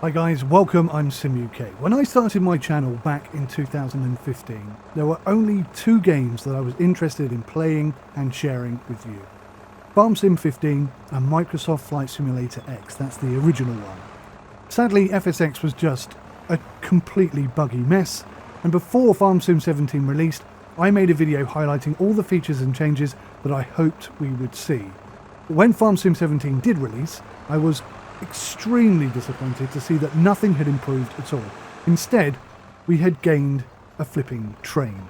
Hi guys, welcome, I'm 𝐒𝐢𝐦 𝐔𝐊 When I started my channel back in 2015, there were only two games that I was interested in playing and sharing with you. Farm Sim 15 and Microsoft Flight Simulator X, that's the original one. Sadly, FSX was just a completely buggy mess, and before Farm Sim 17 released, I made a video highlighting all the features and changes that I hoped we would see. But when Farm Sim 17 did release, I was extremely disappointed to see that nothing had improved at all. Instead, we had gained a flipping train.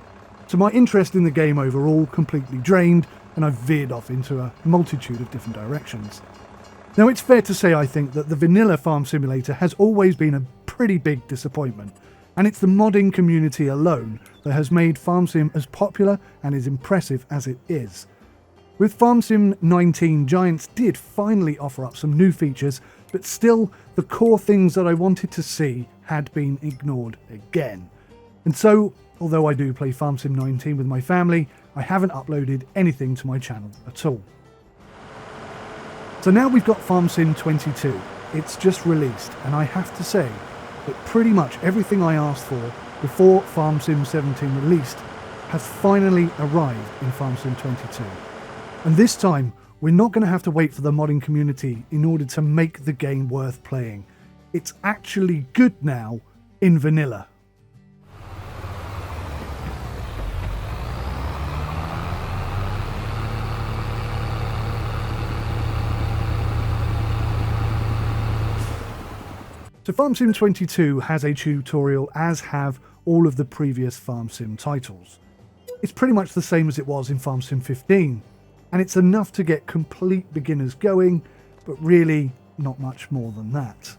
So my interest in the game overall completely drained, and I veered off into a multitude of different directions. Now it's fair to say I think that the vanilla Farm Simulator has always been a pretty big disappointment, and it's the modding community alone that has made Farm Sim as popular and as impressive as it is. With Farm Sim 19, Giants did finally offer up some new features, but still the core things that I wanted to see had been ignored again. And so, although I do play Farm Sim 19 with my family, I haven't uploaded anything to my channel at all. So now we've got Farm Sim 22. It's just released, and I have to say that pretty much everything I asked for before Farm Sim 17 released has finally arrived in Farm Sim 22. And this time, we're not going to have to wait for the modding community in order to make the game worth playing. It's actually good now in vanilla. So Farm Sim 22 has a tutorial, as have all of the previous Farm Sim titles. It's pretty much the same as it was in Farm Sim 15. And it's enough to get complete beginners going, but really not much more than that.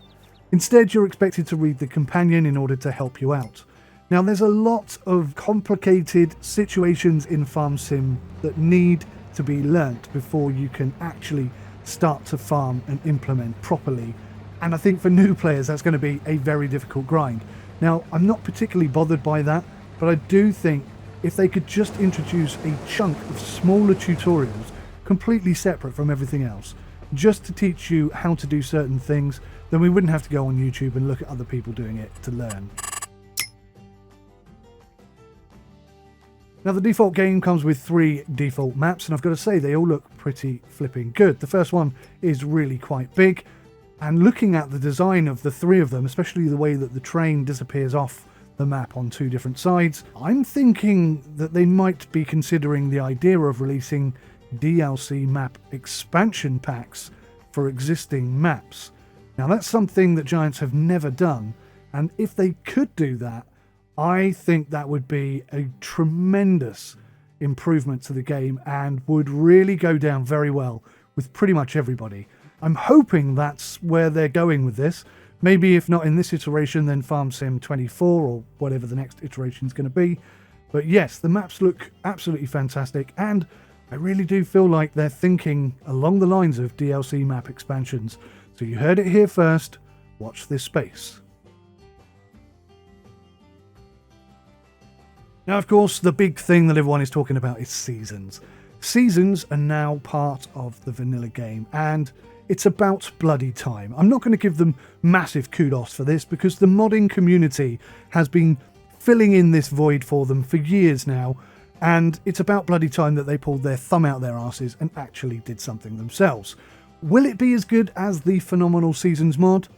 Instead, you're expected to read the companion in order to help you out. Now, there's a lot of complicated situations in Farm Sim that need to be learnt before you can actually start to farm and implement properly. And I think for new players, that's going to be a very difficult grind. Now, I'm not particularly bothered by that, but I do think if they could just introduce a chunk of smaller tutorials completely separate from everything else, just to teach you how to do certain things, then we wouldn't have to go on YouTube and look at other people doing it to learn. Now the default game comes with 3 default maps, and I've got to say they all look pretty flipping good. The first one is really quite big, and looking at the design of the 3 of them, especially the way that the train disappears off the map on 2 different sides, I'm thinking that they might be considering the idea of releasing DLC map expansion packs for existing maps. Now that's something that Giants have never done, and if they could do that, I think that would be a tremendous improvement to the game and would really go down very well with pretty much everybody. I'm hoping that's where they're going with this. Maybe if not in this iteration, then Farm Sim 24 or whatever the next iteration is going to be. But yes, the maps look absolutely fantastic, and I really do feel like they're thinking along the lines of DLC map expansions. So you heard it here first, watch this space. Now, of course, the big thing that everyone is talking about is seasons. Seasons are now part of the vanilla game, and it's about bloody time. I'm not going to give them massive kudos for this because the modding community has been filling in this void for them for years now, and it's about bloody time that they pulled their thumb out their arses and actually did something themselves. Will it be as good as the phenomenal Seasons mod?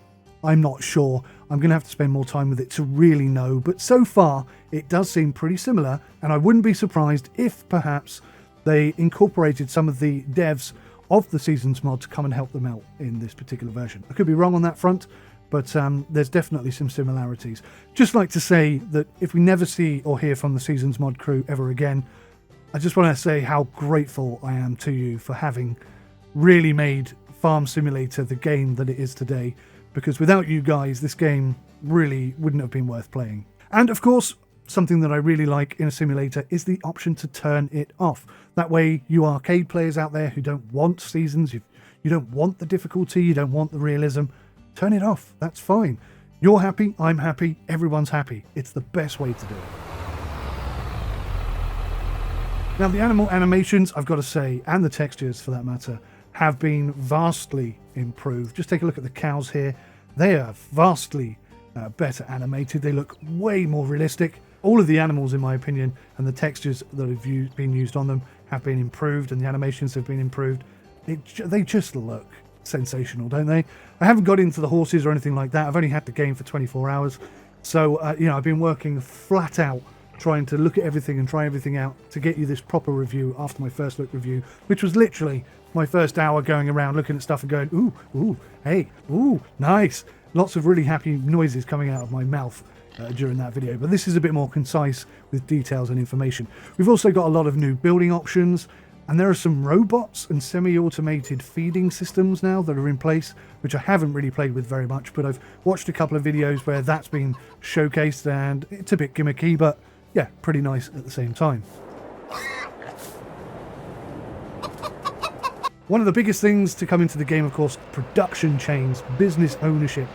I'm not sure. I'm going to have to spend more time with it to really know, but so far it does seem pretty similar, and I wouldn't be surprised if perhaps they incorporated some of the devs of the Seasons mod to come and help them out in this particular version. I could be wrong on that front, but there's definitely some similarities. Just like to say that if we never see or hear from the Seasons mod crew ever again, I just want to say how grateful I am to you for having really made Farm Simulator the game that it is today, because without you guys, this game really wouldn't have been worth playing. And of course, something that I really like in a simulator is the option to turn it off. That way, you arcade players out there who don't want seasons, you don't want the difficulty, you don't want the realism, turn it off. That's fine. You're happy, I'm happy, everyone's happy. It's the best way to do it. Now, the animal animations, I've got to say, and the textures for that matter, have been vastly improved. Just take a look at the cows here. They are vastly better animated. They look way more realistic. All of the animals, in my opinion, and the textures that have been used on them have been improved, and the animations have been improved. They just look sensational, don't they? I haven't got into the horses or anything like that. I've only had the game for 24 hours. So, I've been working flat out trying to look at everything and try everything out to get you this proper review after my first look review, which was literally my first hour going around looking at stuff and going, ooh, hey, ooh, nice. Lots of really happy noises coming out of my mouth during that video. But this is a bit more concise with details and information. We've also got a lot of new building options, and there are some robots and semi-automated feeding systems now that are in place, which I haven't really played with very much, but I've watched a couple of videos where that's been showcased, and it's a bit gimmicky, but yeah, pretty nice at the same time. One of the biggest things to come into the game, of course, production chains, business ownership.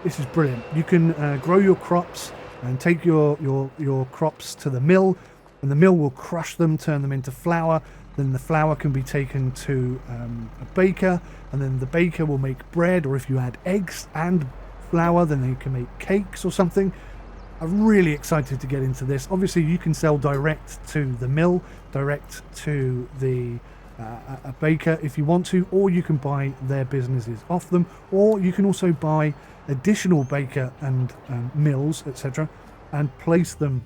This is brilliant. You can grow your crops and take your crops to the mill, and the mill will crush them, turn them into flour. Then the flour can be taken to a baker, and then the baker will make bread, or if you add eggs and flour, then they can make cakes or something. I'm really excited to get into this. Obviously, you can sell direct to the mill, direct to the a baker if you want to, or you can buy their businesses off them, or you can also buy additional baker and mills, etc., and place them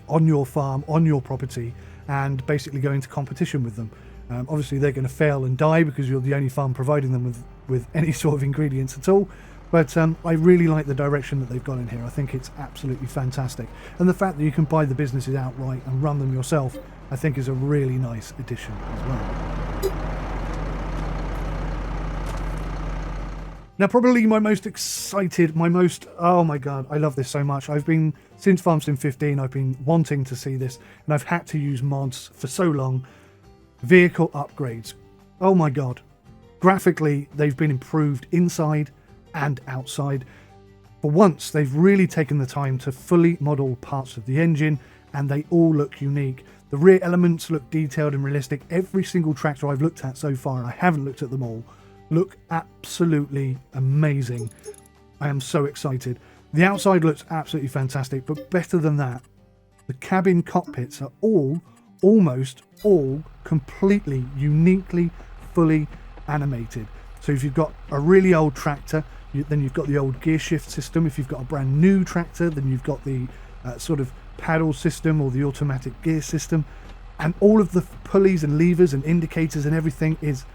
on your farm, on your property, and basically go into competition with them. Obviously, they're going to fail and die because you're the only farm providing them with any sort of ingredients at all. But I really like the direction that they've gone in here. I think it's absolutely fantastic. And the fact that you can buy the businesses outright and run them yourself, I think is a really nice addition as well. Now, probably my most excited, oh my god, I love this so much. Since Farm Sim 15, I've been wanting to see this, and I've had to use mods for so long. Vehicle upgrades. Oh my god. Graphically, they've been improved inside and outside. For once, they've really taken the time to fully model parts of the engine, and they all look unique. The rear elements look detailed and realistic. Every single tractor I've looked at so far, and I haven't looked at them all, look absolutely amazing. I am so excited. The outside looks absolutely fantastic, but better than that, the cabin cockpits are almost all completely, uniquely, fully animated. So if you've got a really old tractor, then you've got the old gear shift system. If you've got a brand new tractor, then you've got the sort of paddle system or the automatic gear system. And all of the pulleys and levers and indicators and everything is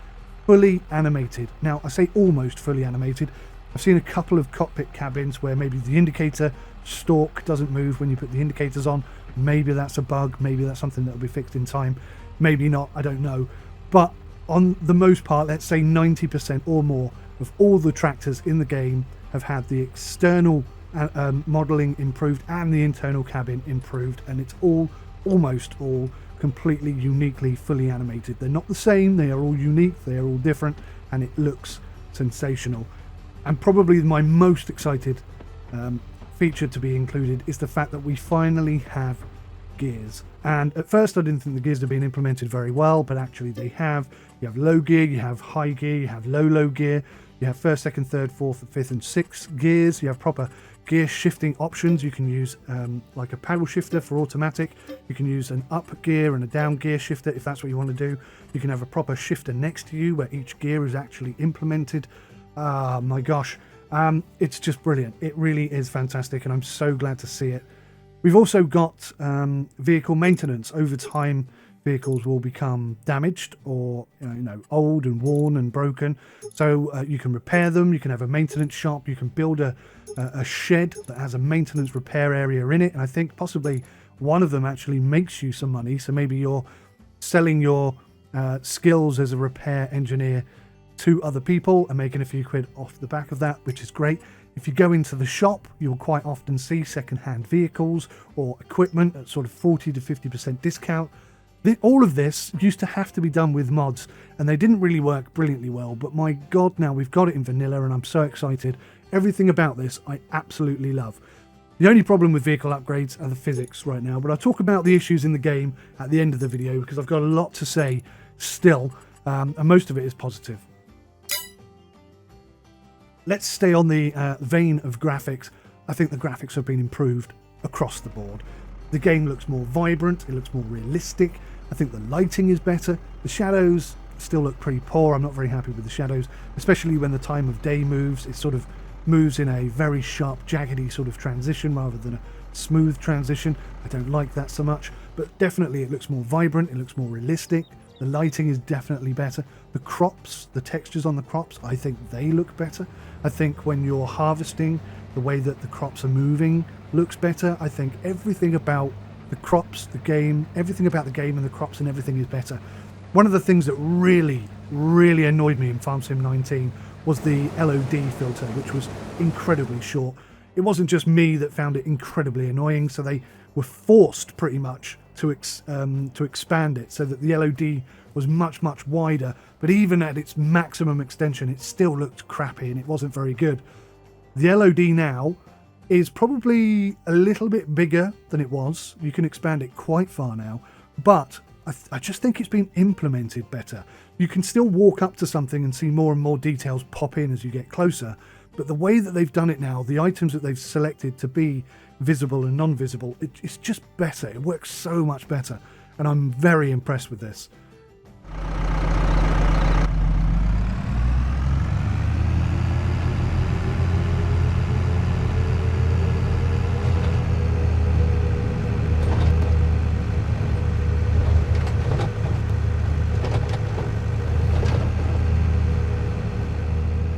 fully animated. Now, I say almost fully animated. I've seen a couple of cockpit cabins where maybe the indicator stalk doesn't move when you put the indicators on. Maybe that's a bug. Maybe that's something that will be fixed in time. Maybe not. I don't know. But on the most part, let's say 90% or more of all the tractors in the game have had the external modelling improved and the internal cabin improved, and it's almost all completely uniquely fully animated. They're not the same, they are all unique, they are all different, and it looks sensational. And probably my most excited feature to be included is the fact that we finally have gears. And at first I didn't think the gears had been implemented very well, but actually they have. You have low gear, you have high gear, you have low gear, you have first, second, third, fourth, fifth and sixth gears. You have proper gear shifting options. You can use like a paddle shifter for automatic. You can use an up gear and a down gear shifter if that's what you want to do. You can have a proper shifter next to you where each gear is actually implemented. My gosh, it's just brilliant. It really is fantastic, and I'm so glad to see it. We've also got vehicle maintenance. Over time, vehicles will become damaged or old and worn and broken. So you can repair them. You can have a maintenance shop. You can build a shed that has a maintenance repair area in it. And I think possibly one of them actually makes you some money. So maybe you're selling your skills as a repair engineer to other people and making a few quid off the back of that, which is great. If you go into the shop, you'll quite often see second-hand vehicles or equipment at sort of 40 to 50% discount. All of this used to have to be done with mods, and they didn't really work brilliantly well, but my god, now we've got it in vanilla, and I'm so excited. Everything about this I absolutely love. The only problem with vehicle upgrades are the physics right now, but I'll talk about the issues in the game at the end of the video, because I've got a lot to say still, and most of it is positive. let's stay on the vein of graphics. I think the graphics have been improved across the board. The game looks more vibrant, it looks more realistic. I think the lighting is better. The shadows still look pretty poor. I'm not very happy with the shadows, especially when the time of day moves. It sort of moves in a very sharp, jaggedy sort of transition rather than a smooth transition. I don't like that so much, but definitely it looks more vibrant, it looks more realistic. The lighting is definitely better. The crops, the textures on the crops, I think they look better. I think when you're harvesting, the way that the crops are moving looks better. I think everything about the crops, the game, everything about the game and the crops and everything is better. One of the things that really annoyed me in Farm Sim 19 was the LOD filter, which was incredibly short. It wasn't just me that found it incredibly annoying, so they were forced pretty much to expand it so that the LOD was much wider, but even at its maximum extension it still looked crappy and it wasn't very good. The LOD now is probably a little bit bigger than it was. You can expand it quite far now, but I just think it's been implemented better. You can still walk up to something and see more and more details pop in as you get closer, but the way that they've done it now, the items that they've selected to be visible and non-visible, it's just better. It works so much better, and I'm very impressed with this.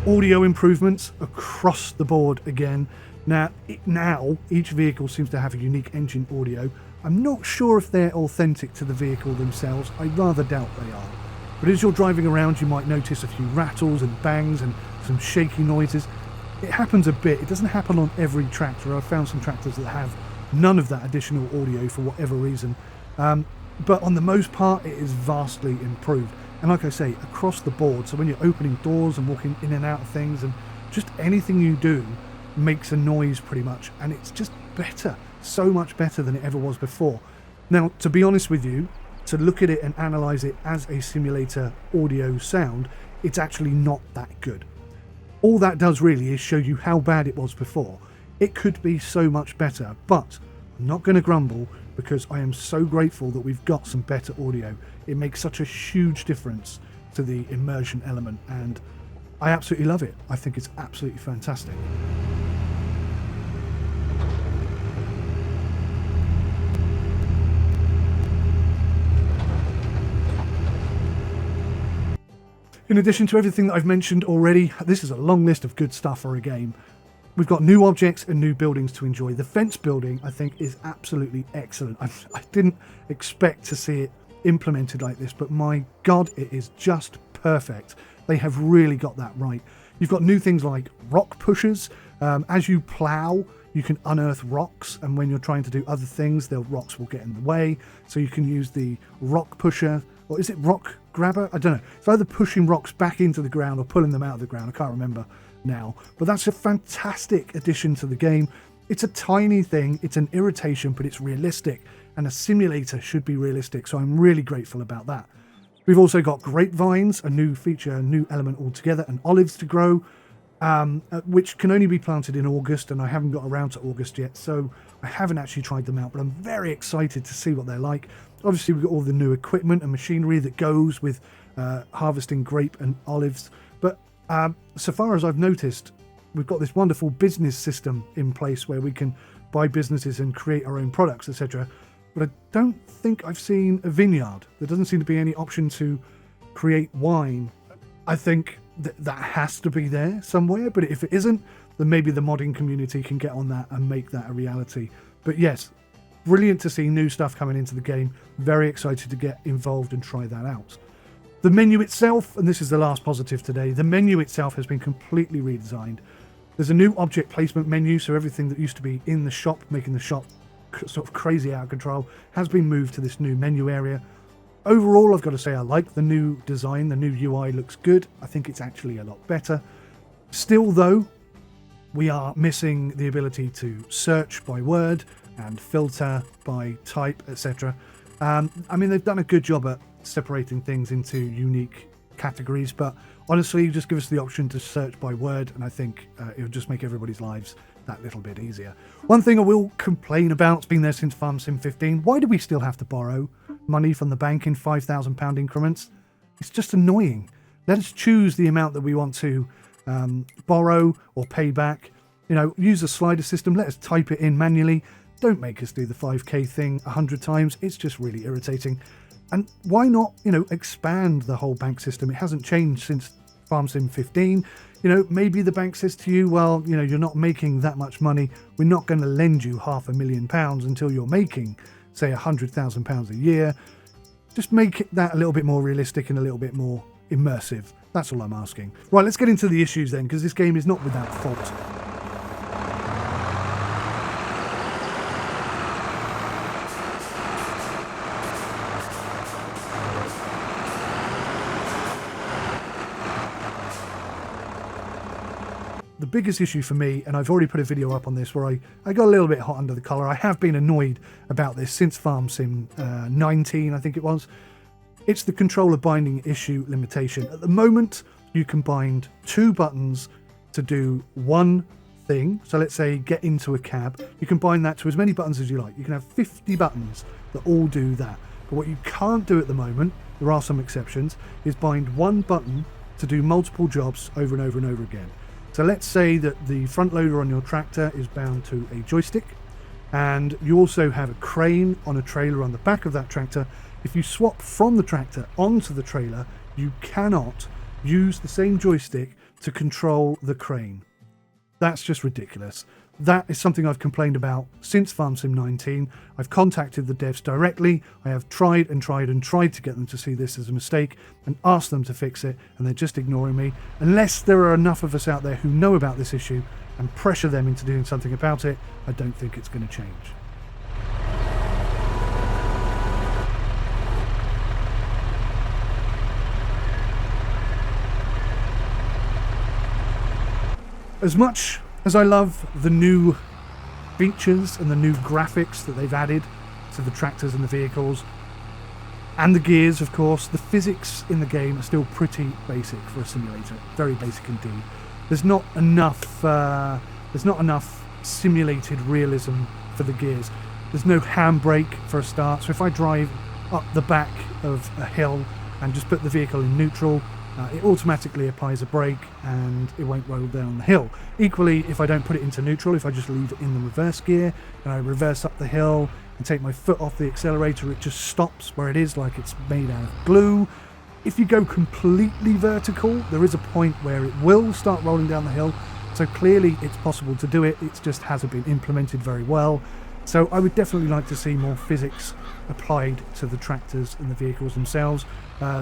Audio improvements across the board again. Now each vehicle seems to have a unique engine audio. I'm not sure if they're authentic to the vehicle themselves. I rather doubt they are. But as you're driving around, you might notice a few rattles and bangs and some shaky noises. It happens a bit. It doesn't happen on every tractor. I've found some tractors that have none of that additional audio for whatever reason. But on the most part, it is vastly improved. And like I say, across the board, so when you're opening doors and walking in and out of things and just anything you do makes a noise pretty much, and it's just better, so much better than it ever was before. Now, to be honest with you, to look at it and analyse it as a simulator audio sound, it's actually not that good. All that does really is show you how bad it was before. It could be so much better, but I'm not going to grumble because I am so grateful that we've got some better audio. It makes such a huge difference to the immersion element, and I absolutely love it. I think it's absolutely fantastic. In addition to everything that I've mentioned already, this is a long list of good stuff for a game. We've got new objects and new buildings to enjoy. The fence building, I think, is absolutely excellent. I didn't expect to see it implemented like this, but my God, it is just perfect. They have really got that right. You've got new things like rock pushers. As you plow, you can unearth rocks, and when you're trying to do other things, the rocks will get in the way. So you can use the rock pusher, or is it rock grabber? I don't know. It's either pushing rocks back into the ground or pulling them out of the ground. I can't remember now, but that's a fantastic addition to the game. It's a tiny thing, it's an irritation, but it's realistic, and a simulator should be realistic, so I'm really grateful about that. We've also got grapevines, a new feature, a new element altogether, and olives to grow, which can only be planted in August, and I haven't got around to August yet, so I haven't actually tried them out, but I'm very excited to see what they're like. Obviously, we've got all the new equipment and machinery that goes with harvesting grape and olives, but so far as I've noticed, we've got this wonderful business system in place where we can buy businesses and create our own products, etc. But I don't think I've seen a vineyard. There doesn't seem to be any option to create wine. I think that has to be there somewhere, but if it isn't, then maybe the modding community can get on that and make that a reality. But yes, brilliant to see new stuff coming into the game. Very excited to get involved and try that out. The menu itself, and this is the last positive today, the menu itself has been completely redesigned. There's a new object placement menu, so everything that used to be in the shop, making the shop sort of crazy out of control, has been moved to this new menu area. Overall, I've got to say I like the new design. The new UI looks good. I think it's actually a lot better. Still though, we are missing the ability to search by word and filter by type, etc. I mean, they've done a good job at separating things into unique categories, but honestly, just give us the option to search by word, and I think it would just make everybody's lives that little bit easier. One thing I will complain about, it's been there since Farm Sim 15, why do we still have to borrow money from the bank in £5,000 increments? It's just annoying. Let us choose the amount that we want to borrow or pay back. You know, use a slider system, let us type it in manually. Don't make us do the 5k thing 100 times. It's just really irritating. And why not, you know, expand the whole bank system? It hasn't changed since Farm Sim 15. You know, maybe the bank says to you, well, you know, you're not making that much money. We're not going to lend you £500,000 until you're making, say, £100,000 a year. Just make that a little bit more realistic and a little bit more immersive. That's all I'm asking. Right, let's get into the issues then, because this game is not without fault. The biggest issue for me, and I've already put a video up on this where I got a little bit hot under the collar. I have been annoyed about this since Farm Sim 19, I think it was. It's the controller binding issue limitation. At the moment, you can bind 2 buttons to do one thing. So let's say get into a cab. You can bind that to as many buttons as you like. You can have 50 buttons that all do that. But what you can't do at the moment, there are some exceptions, is bind one button to do multiple jobs over and over and over again. So let's say that the front loader on your tractor is bound to a joystick, and you also have a crane on a trailer on the back of that tractor. If you swap from the tractor onto the trailer, you cannot use the same joystick to control the crane. That's just ridiculous. That is something I've complained about since Farm Sim 19. I've contacted the devs directly. I have tried and tried and tried to get them to see this as a mistake and asked them to fix it, and they're just ignoring me. Unless there are enough of us out there who know about this issue and pressure them into doing something about it, I don't think it's going to change. As much as I love the new features and the new graphics that they've added to the tractors and the vehicles, and the gears, of course, the physics in the game are still pretty basic for a simulator. Very basic indeed. There's not enough simulated realism for the gears. There's no handbrake for a start. So if I drive up the back of a hill and just put the vehicle in neutral, it automatically applies a brake and it won't roll down the hill. Equally, if I don't put it into neutral, if I just leave it in the reverse gear and I reverse up the hill and take my foot off the accelerator, it just stops where it is, like it's made out of glue. If you go completely vertical, there is a point where it will start rolling down the hill. So clearly it's possible to do it. It just hasn't been implemented very well. So I would definitely like to see more physics applied to the tractors and the vehicles themselves.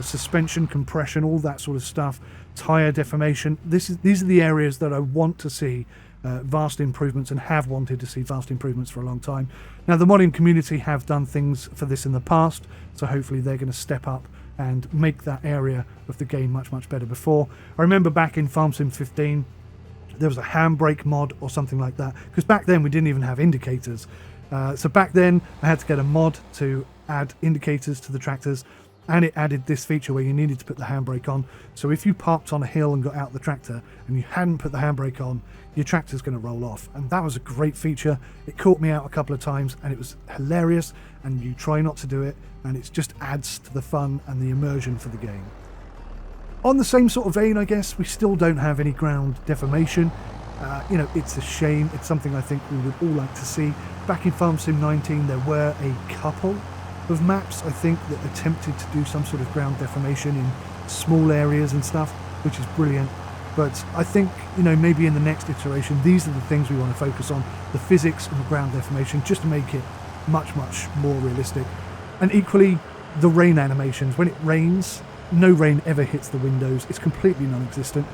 Suspension, compression, all that sort of stuff, tyre deformation. These are the areas that I want to see vast improvements and have wanted to see vast improvements for a long time. Now, the modding community have done things for this in the past, so hopefully they're going to step up and make that area of the game much, much better. Before, I remember back in Farm Sim 15, there was a handbrake mod or something like that, because back then we didn't even have indicators. So back then I had to get a mod to add indicators to the tractors, and it added this feature where you needed to put the handbrake on. So if you parked on a hill and got out the tractor and you hadn't put the handbrake on, your tractor's going to roll off. And that was a great feature. It caught me out a couple of times and it was hilarious, and you try not to do it, and it just adds to the fun and the immersion for the game. On the same sort of vein, I guess, we still don't have any ground deformation. You know, it's a shame. It's something I think we would all like to see. Back in Farm Sim 19, there were a couple of maps, I think, that attempted to do some sort of ground deformation in small areas and stuff, which is brilliant. But I think, you know, maybe in the next iteration, these are the things we want to focus on, the physics and the ground deformation, just to make it much, much more realistic. And equally, the rain animations. When it rains, no rain ever hits the windows. It's completely non-existent.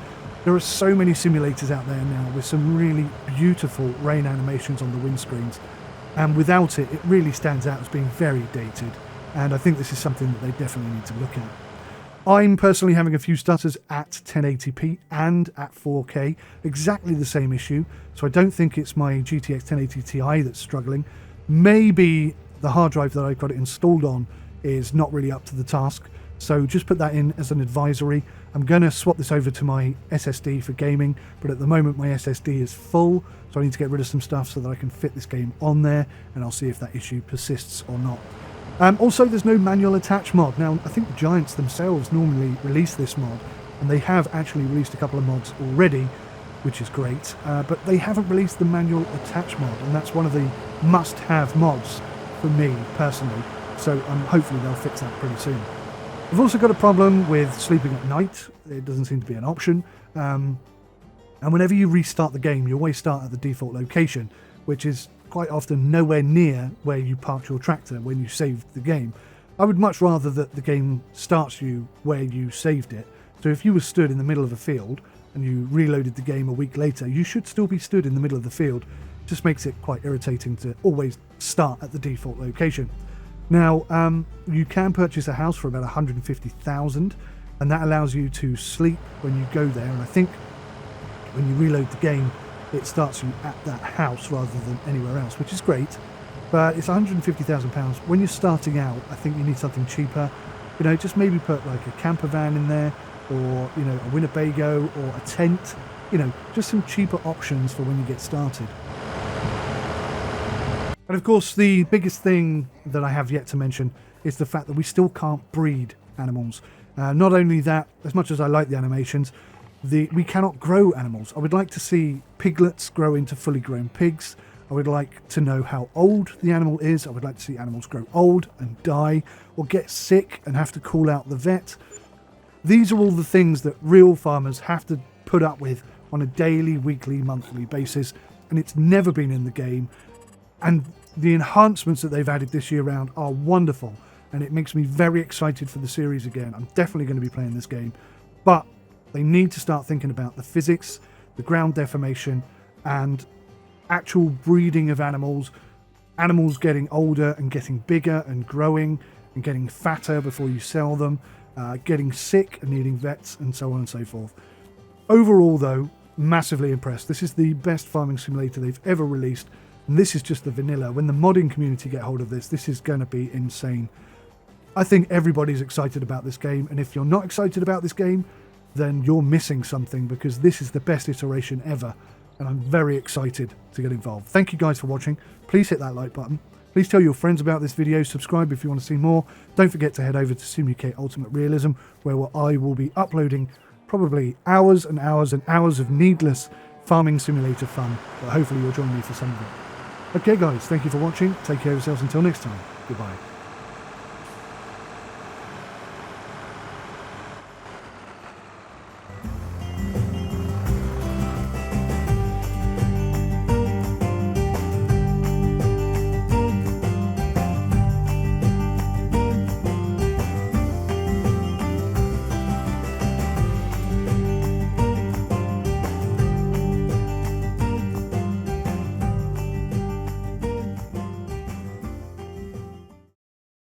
There are so many simulators out there now with some really beautiful rain animations on the windscreens, and without it, it really stands out as being very dated, and I think this is something that they definitely need to look at. I'm personally having a few stutters at 1080p and at 4K, exactly the same issue, so I don't think it's my GTX 1080 Ti that's struggling. Maybe the hard drive that I've got it installed on is not really up to the task, So just put that in as an advisory. I'm going to swap this over to my SSD for gaming, but at the moment my SSD is full, so I need to get rid of some stuff so that I can fit this game on there, and I'll see if that issue persists or not. Also, there's no manual attach mod. Now, I think the Giants themselves normally release this mod, and they have actually released a couple of mods already, which is great, but they haven't released the manual attach mod, and that's one of the must-have mods for me personally, so hopefully they'll fix that pretty soon. I've also got a problem with sleeping at night. It doesn't seem to be an option. And whenever you restart the game, you always start at the default location, which is quite often nowhere near where you parked your tractor when you saved the game. I would much rather that the game starts you where you saved it. So if you were stood in the middle of a field and you reloaded the game a week later, you should still be stood in the middle of the field. It just makes it quite irritating to always start at the default location. Now, you can purchase a house for about 150,000, and that allows you to sleep when you go there. And I think when you reload the game, it starts you at that house rather than anywhere else, which is great. But it's £150,000. When you're starting out, I think you need something cheaper. You know, just maybe put like a camper van in there, or, you know, a Winnebago or a tent. You know, just some cheaper options for when you get started. And of course, the biggest thing that I have yet to mention is the fact that we still can't breed animals. Not only that, as much as I like the animations, we cannot grow animals. I would like to see piglets grow into fully grown pigs. I would like to know how old the animal is. I would like to see animals grow old and die, or get sick and have to call out the vet. These are all the things that real farmers have to put up with on a daily, weekly, monthly basis, and it's never been in the game. And the enhancements that they've added this year round are wonderful, and it makes me very excited for the series again. I'm definitely going to be playing this game, but they need to start thinking about the physics, the ground deformation, and actual breeding of animals getting older and getting bigger and growing and getting fatter before you sell them, getting sick and needing vets, and so on and so forth. Overall, though, massively impressed. This is the best farming simulator they've ever released. And this is just the vanilla. When the modding community get hold of this is going to be insane. I think everybody's excited about this game, and if you're not excited about this game, then you're missing something, because this is the best iteration ever, and I'm very excited to get involved. Thank you guys for watching. Please hit that like button. Please tell your friends about this video. Subscribe if you want to see more. Don't forget to head over to 𝐒𝐢𝐦 Ultimate Realism, where I will be uploading probably hours and hours and hours of needless farming simulator fun, but hopefully you'll join me for some of it. Okay guys, thank you for watching. Take care of yourselves until next time. Goodbye.